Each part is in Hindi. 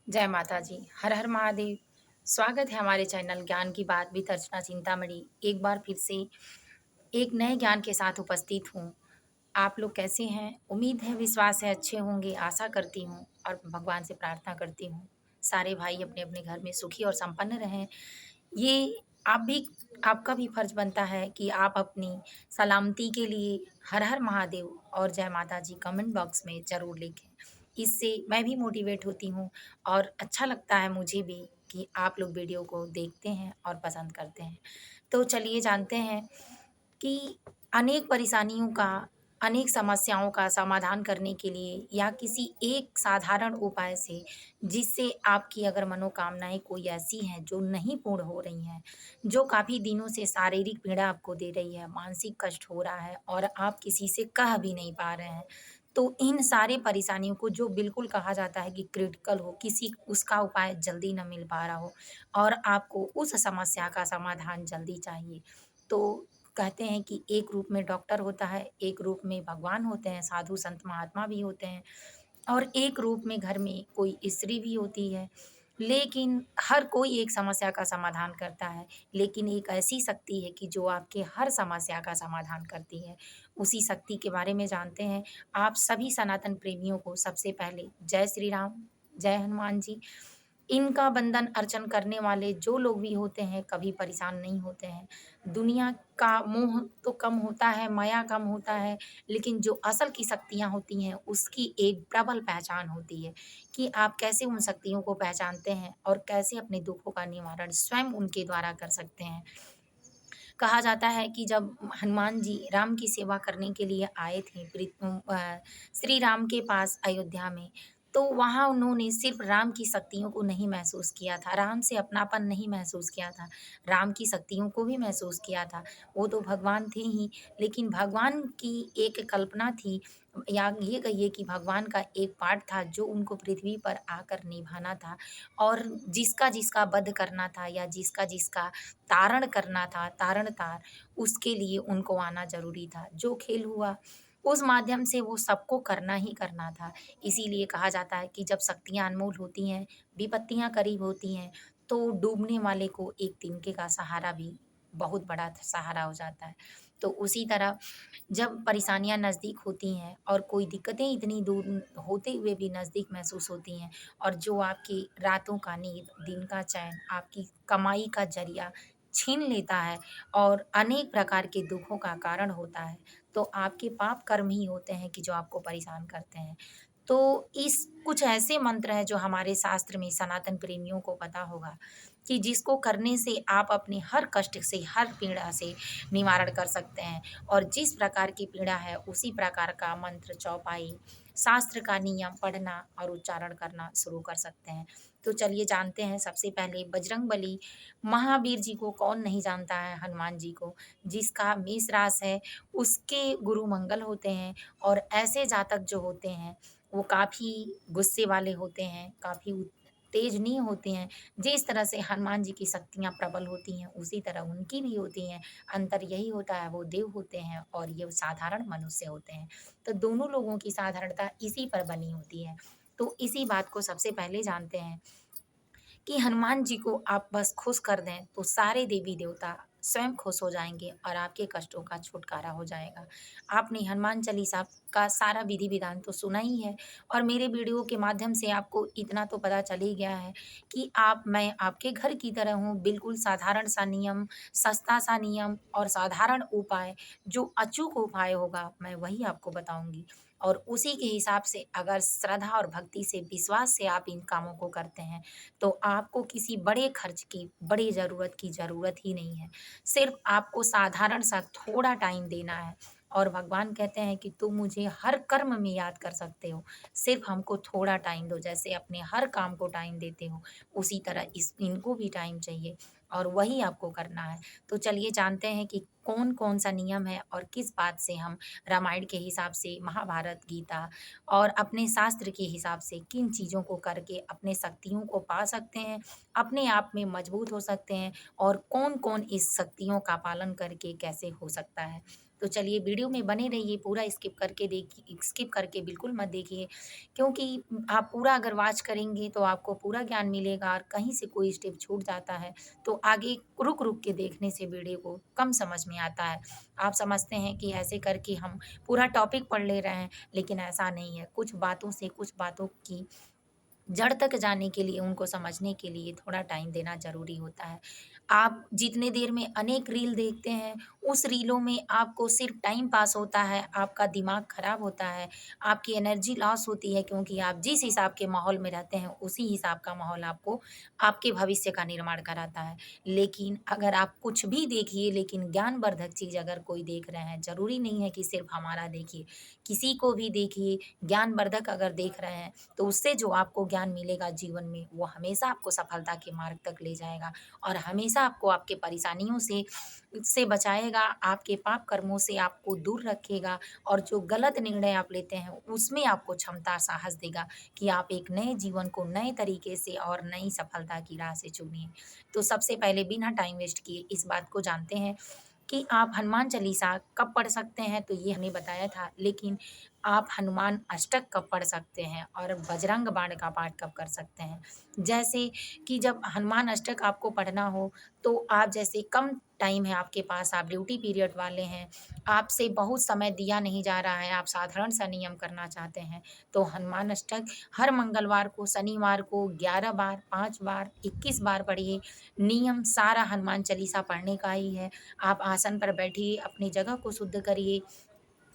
जय माता जी, हर हर महादेव। स्वागत है हमारे चैनल ज्ञान की बात विद अर्चना चिंतामणि। एक बार फिर से एक नए ज्ञान के साथ उपस्थित हूँ। आप लोग कैसे हैं? उम्मीद है, विश्वास है अच्छे होंगे, आशा करती हूँ और भगवान से प्रार्थना करती हूँ। सारे भाई अपने-अपने घर में सुखी और संपन्न रहें। ये आप भी आपका भी फर्ज बनता है कि आप अपनी सलामती के लिए हर हर महादेव और जय माता जी कमेंट बॉक्स में ज़रूर लिखें। इससे मैं भी मोटिवेट होती हूँ और अच्छा लगता है मुझे भी कि आप लोग वीडियो को देखते हैं और पसंद करते हैं। तो चलिए जानते हैं कि अनेक परेशानियों का, अनेक समस्याओं का समाधान करने के लिए या किसी एक साधारण उपाय से जिससे आपकी अगर मनोकामनाएँ कोई ऐसी हैं जो नहीं पूर्ण हो रही हैं, जो काफ़ी दिनों से शारीरिक पीड़ा आपको दे रही है, मानसिक कष्ट हो रहा है और आप किसी से कह भी नहीं पा रहे हैं। तो इन सारे परेशानियों को जो बिल्कुल कहा जाता है कि क्रिटिकल हो, किसी उसका उपाय जल्दी ना मिल पा रहा हो और आपको उस समस्या का समाधान जल्दी चाहिए। तो कहते हैं कि एक रूप में डॉक्टर होता है, एक रूप में भगवान होते हैं, साधु संत महात्मा भी होते हैं और एक रूप में घर में कोई स्त्री भी होती है। लेकिन हर कोई एक समस्या का समाधान करता है, लेकिन एक ऐसी शक्ति है कि जो आपके हर समस्या का समाधान करती है। उसी शक्ति के बारे में जानते हैं। आप सभी सनातन प्रेमियों को सबसे पहले जय श्री राम, जय हनुमान जी। इनका बंधन अर्चन करने वाले जो लोग भी होते हैं, कभी परेशान नहीं होते हैं। दुनिया का मोह तो कम होता है, माया कम होता है, लेकिन जो असल की शक्तियाँ होती हैं, उसकी एक प्रबल पहचान होती है कि आप कैसे उन शक्तियों को पहचानते हैं और कैसे अपने दुखों का निवारण स्वयं उनके द्वारा कर सकते हैं। कहा जाता है कि जब हनुमान जी राम की सेवा करने के लिए आए थे श्री राम के पास अयोध्या में, तो वहाँ उन्होंने सिर्फ़ राम की शक्तियों को नहीं महसूस किया था, राम से अपनापन नहीं महसूस किया था, राम की शक्तियों को भी महसूस किया था। वो तो भगवान थे ही, लेकिन भगवान की एक कल्पना थी या ये कहिए कि भगवान का एक पार्ट था जो उनको पृथ्वी पर आकर निभाना था और जिसका वध करना था या जिसका तारण करना था, तारणतार, उसके लिए उनको आना ज़रूरी था। जो खेल हुआ, उस माध्यम से वो सबको करना ही करना था। इसीलिए कहा जाता है कि जब शक्तियाँ अनमोल होती हैं, विपत्तियाँ करीब होती हैं, तो डूबने वाले को एक तिनके का सहारा भी बहुत बड़ा सहारा हो जाता है। तो उसी तरह जब परेशानियाँ नज़दीक होती हैं और कोई दिक्कतें इतनी दूर होते हुए भी नज़दीक महसूस होती हैं और जो आपकी रातों का नींद, दिन का चैन, आपकी कमाई का ज़रिया छीन लेता है और अनेक प्रकार के दुखों का कारण होता है, तो आपके पाप कर्म ही होते हैं कि जो आपको परेशान करते हैं। तो इस कुछ ऐसे मंत्र हैं जो हमारे शास्त्र में सनातन प्रेमियों को पता होगा कि जिसको करने से आप अपने हर कष्ट से, हर पीड़ा से निवारण कर सकते हैं और जिस प्रकार की पीड़ा है उसी प्रकार का मंत्र चौपाई, शास्त्र का नियम पढ़ना और उच्चारण करना शुरू कर सकते हैं। तो चलिए जानते हैं सबसे पहले बजरंगबली महावीर जी को कौन नहीं जानता है, हनुमान जी को। जिसका मेष राशि है उसके गुरु मंगल होते हैं और ऐसे जातक जो होते हैं वो काफ़ी गुस्से वाले होते हैं, काफ़ी तेज़ नहीं होते हैं। जिस तरह से हनुमान जी की शक्तियाँ प्रबल होती हैं, उसी तरह उनकी भी होती हैं। अंतर यही होता है वो देव होते हैं और ये साधारण मनुष्य होते हैं। तो दोनों लोगों की साधारणता इसी पर बनी होती है। तो इसी बात को सबसे पहले जानते हैं कि हनुमान जी को आप बस खुश कर दें तो सारे देवी-देवता स्वयं खुश हो जाएँगे और आपके कष्टों का छुटकारा हो जाएगा। आपने हनुमान चालीसा का सारा विधि-विधान तो सुना ही है और मेरे वीडियो के माध्यम से आपको इतना तो पता चल ही गया है कि मैं आपके घर की तरह हूँ, बिल्कुल साधारण-सा नियम, सस्ता-सा नियम और साधारण उपाय, जो अचूक उपाय होगा, मैं वही आपको बताऊँगी। और उसी के हिसाब से अगर श्रद्धा और भक्ति से, विश्वास से आप इन कामों को करते हैं, तो आपको किसी बड़े खर्च की, बड़ी ज़रूरत की ज़रूरत ही नहीं है। सिर्फ़ आपको साधारण सा थोड़ा टाइम देना है और भगवान कहते हैं कि तुम मुझे हर कर्म में याद कर सकते हो, सिर्फ़ हमको थोड़ा टाइम दो। जैसे अपने हर काम को टाइम देते हो, उसी तरह इनको भी टाइम चाहिए और वही आपको करना है। तो चलिए जानते हैं कि कौन-कौन सा नियम है और किस बात से हम रामायण के हिसाब से, महाभारत, गीता और अपने शास्त्र के हिसाब से किन चीज़ों को करके अपने शक्तियों को पा सकते हैं, अपने आप में मजबूत हो सकते हैं और कौन-कौन इस शक्तियों का पालन करके कैसे हो सकता है। तो चलिए वीडियो में बने रहिए, पूरा स्किप करके बिल्कुल मत देखिए, क्योंकि आप पूरा अगर वॉच करेंगे तो आपको पूरा ज्ञान मिलेगा, और कहीं से कोई स्टेप छूट जाता है तो आगे रुक-रुक के देखने से वीडियो को कम समझ में आता है। आप समझते हैं कि ऐसे करके हम पूरा टॉपिक पढ़ ले रहे हैं, लेकिन ऐसा नहीं है। कुछ बातों की जड़ तक जाने के लिए, उनको समझने के लिए थोड़ा टाइम देना ज़रूरी होता है। आप जितने देर में अनेक रील देखते हैं, उस रीलों में आपको सिर्फ़ टाइम पास होता है, आपका दिमाग खराब होता है, आपकी एनर्जी लॉस होती है, क्योंकि आप जिस हिसाब के माहौल में रहते हैं, उसी हिसाब का माहौल आपको आपके भविष्य का निर्माण कराता है। लेकिन अगर आप कुछ भी देखिए, लेकिन ज्ञानवर्धक चीज़ अगर कोई देख रहे हैं, ज़रूरी नहीं है कि सिर्फ़ हमारा देखिए, किसी को भी देखिए, ज्ञानवर्धक अगर देख रहे हैं, तो उससे जो आपको ज्ञान मिलेगा जीवन में, वो हमेशा आपको सफलता के मार्ग तक ले जाएगा, और हमेशा आपको आपके परेशानियों से बचाएगा, आपके पाप कर्मों से आपको दूर रखेगा, और जो गलत निर्णय आप लेते हैं, उसमें आपको क्षमता, साहस देगा कि आप एक नए जीवन को नए तरीके से और नई सफलता की राह से चुनिए। तो सबसे पहले बिना टाइम वेस्ट किए इस बात को जानते हैं कि आप हनुमान चालीसा कब पढ़ सकते हैं, तो ये हमने बताया था, लेकिन आप हनुमान अष्टक कब पढ़ सकते हैं और बजरंग बाण का पाठ कब कर सकते हैं। जैसे कि जब हनुमान अष्टक आपको पढ़ना हो, तो आप जैसे कम टाइम है आपके पास, आप ड्यूटी पीरियड वाले हैं, आपसे बहुत समय दिया नहीं जा रहा है, आप साधारण सा नियम करना चाहते हैं, तो हनुमान अष्टक हर मंगलवार को, शनिवार को 11 बार, 5 बार, 21 बार पढ़िए। नियम सारा हनुमान चालीसा पढ़ने का ही है। आप आसन पर बैठिए, अपनी जगह को शुद्ध करिए,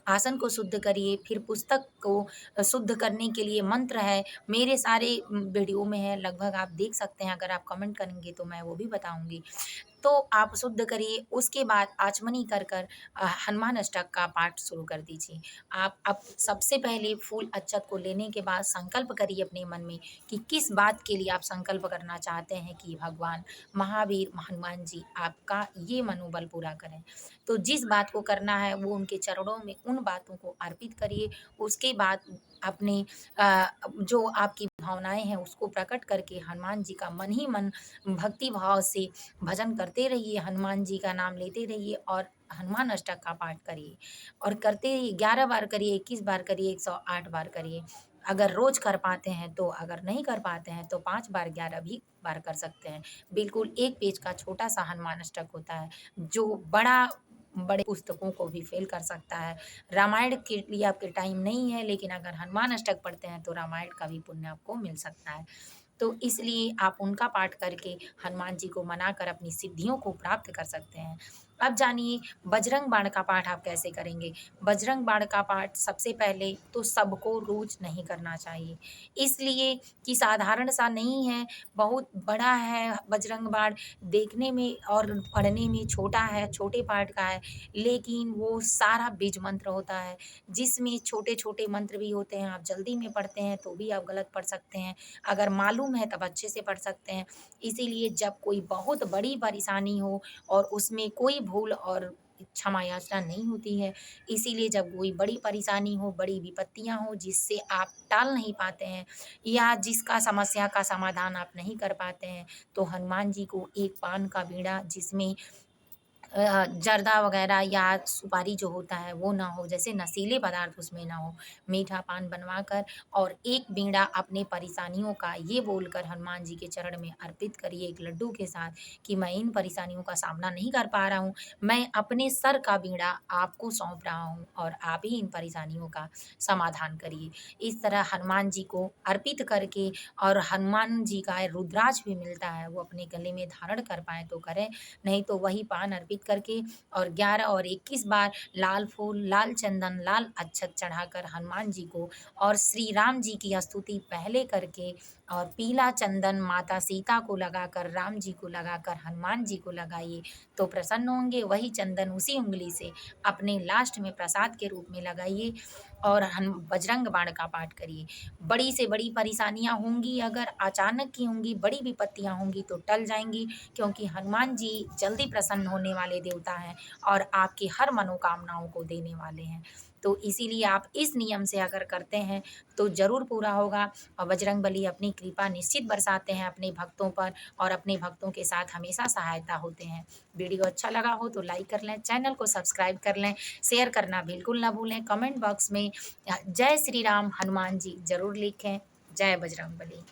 आसन को शुद्ध करिए, फिर पुस्तक को शुद्ध करने के लिए मंत्र है, मेरे सारे वीडियो में है, लगभग आप देख सकते हैं, अगर आप कमेंट करेंगे तो मैं वो भी बताऊँगी। तो आप शुद्ध करिए, उसके बाद आचमनी कर हनुमान अष्टक का पाठ शुरू कर दीजिए। आप अब सबसे पहले फूल अक्षत को लेने के बाद संकल्प करिए अपने मन में कि किस बात के लिए आप संकल्प करना चाहते हैं कि भगवान महावीर हनुमान जी आपका ये मनोबल पूरा करें। तो जिस बात को करना है वो उनके चरणों में उन बातों को अर्पित करिए। उसके बाद अपने जो आपकी भावनाएँ हैं उसको प्रकट करके हनुमान जी का मन ही मन भक्ति भाव से भजन करते रहिए, हनुमान जी का नाम लेते रहिए, और हनुमान अष्टक का पाठ करिए, और करते रहिए। 11 बार करिए, 21 बार करिए, 108 बार करिए। अगर रोज़ कर पाते हैं तो, अगर नहीं कर पाते हैं तो 5 बार, 11 भी बार कर सकते हैं। बिल्कुल 1 पेज का छोटा-सा हनुमान अष्टक होता है, जो बड़े पुस्तकों को भी फ़ेल कर सकता है। रामायण के लिए आपके टाइम नहीं है, लेकिन अगर हनुमान अष्टक पढ़ते हैं तो रामायण का भी पुण्य आपको मिल सकता है। तो इसलिए आप उनका पाठ करके हनुमान जी को मनाकर अपनी सिद्धियों को प्राप्त कर सकते हैं। अब जानिए बजरंग बाण का पाठ आप कैसे करेंगे? बजरंग बाण का पाठ सबसे पहले तो सबको रोज़ नहीं करना चाहिए, इसलिए कि साधारण सा नहीं है, बहुत बड़ा है बजरंग बाण, देखने में और पढ़ने में छोटा है, छोटे पाठ का है, लेकिन वो सारा बीज मंत्र होता है, जिसमें छोटे-छोटे मंत्र भी होते हैं। आप जल्दी में पढ़ते हैं तो भी आप गलत पढ़ सकते हैं, अगर मालूम है तब अच्छे से पढ़ सकते हैं। इसीलिए जब कोई बहुत बड़ी परेशानी हो और उसमें कोई भूल और क्षमा याचना नहीं होती है, इसीलिए जब कोई बड़ी परेशानी हो, बड़ी विपत्तियाँ हों जिससे आप टाल नहीं पाते हैं, या जिसका समस्या का समाधान आप नहीं कर पाते हैं, तो हनुमान जी को एक पान का बीड़ा जिसमें जर्दा वगैरह या सुपारी जो होता है वो ना हो, जैसे नशीले पदार्थ उसमें ना हो, मीठा पान बनवाकर और एक बीड़ा अपने परेशानियों का ये बोलकर हनुमान जी के चरण में अर्पित करिए एक लड्डू के साथ कि मैं इन परेशानियों का सामना नहीं कर पा रहा हूँ, मैं अपने सर का बीड़ा आपको सौंप रहा हूँ और आप ही इन परेशानियों का समाधान करिए। इस तरह हनुमान जी को अर्पित करके, और हनुमान जी का रुद्राक्ष भी मिलता है, वो अपने गले में धारण कर पाएँ तो करें, नहीं तो वही पान अर्पित करके और 11 और 21 बार लाल फूल, लाल चंदन, लाल अक्षत चढ़ाकर हनुमान जी को और श्री राम जी की स्तुति पहले करके, और पीला चंदन माता सीता को लगाकर, राम जी को लगाकर हनुमान जी को लगाइए, तो प्रसन्न होंगे। वही चंदन उसी उँगली से अपने लास्ट में प्रसाद के रूप में लगाइए और बजरंग बाण का पाठ करिए। बड़ी से बड़ी परेशानियाँ होंगी, अगर अचानक की होंगी, बड़ी विपत्तियाँ होंगी तो टल जाएँगी, क्योंकि हनुमान जी जल्दी प्रसन्न होने वाले देवता हैं और आपकी हर मनोकामनाओं को देने वाले हैं। तो इसीलिए आप इस नियम से अगर करते हैं तो ज़रूर पूरा होगा और बजरंगबली अपनी कृपा निश्चित बरसाते हैं अपने भक्तों पर और अपने भक्तों के साथ हमेशा सहायता होते हैं। वीडियो अच्छा लगा हो तो लाइक कर लें, चैनल को सब्सक्राइब कर लें, शेयर करना बिल्कुल ना भूलें, कमेंट बॉक्स में जय श्री राम हनुमान जी ज़रूर लिखें। जय बजरंगबली।